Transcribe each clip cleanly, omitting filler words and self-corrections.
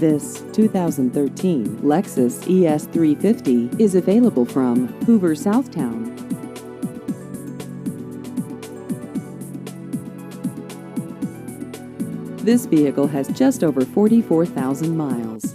This 2013 Lexus ES350 is available from Hoover, Southtown. This vehicle has just over 44,000 miles.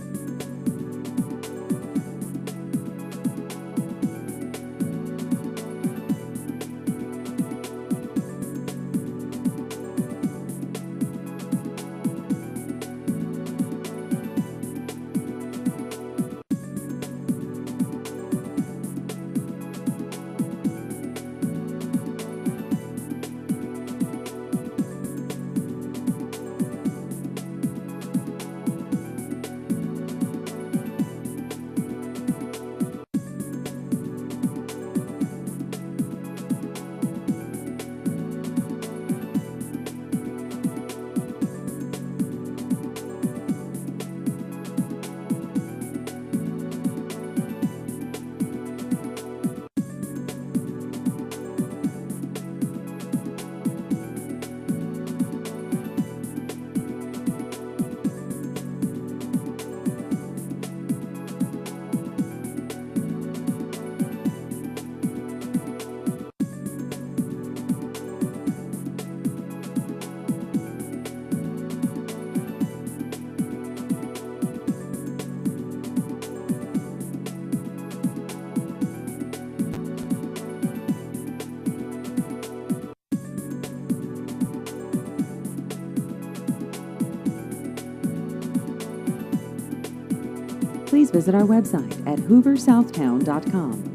Please visit our website at hooversouthtown.com.